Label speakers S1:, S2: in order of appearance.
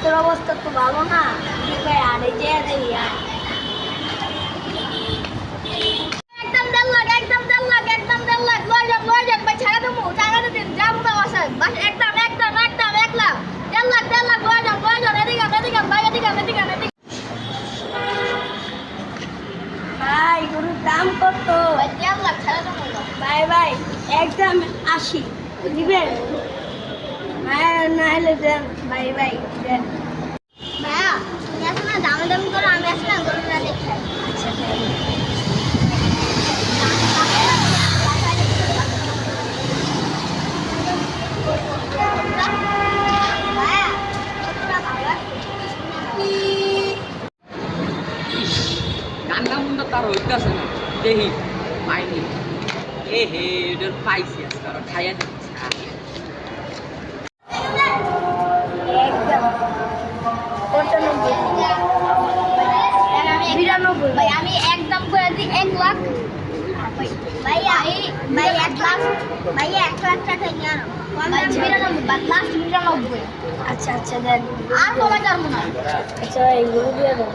S1: তোর অবস্থা তো ভালো না ভাই, আর এই যে দেখি একদম 1.5 লাখ, একদম 1.5 লাখ, একদম 1.5 লাখ, লয় যাক ভাই, ছাড়া দেবো, টাকা দিন, যাবো না বাসায়, একদম 1 লাখ, 1.5 লাখ, লয় যান, এদিকে ভাই, এদিকে ভাই, গরুর দাম কত? 1.5 লাখ ছাড়া দেবো ভাই, একদম 80 দিবেন ভাই, নাহলে দেন ভাই দেন ভাইয়া, তুমি আসলে দামি করো, আমি আসলে গরুটা দেখি। আচ্ছা
S2: গান্দা মুন্ডা তার হইতেছে না দেহি পাইনি এ হে এটার পাইছি আজকে আর খাইয়া দিচ্ছি
S1: একদম 95 ভাই, আমি একদম করে দিই 1 লাখ ভাই, 1 লাখ ভাই, 1 লাখ টাকা নিয়ে আনো ভাই, 92 লাস্ট 92। আচ্ছা দেন, আর কমে যাবো না। আচ্ছা এইগুলো দিয়ে দেন।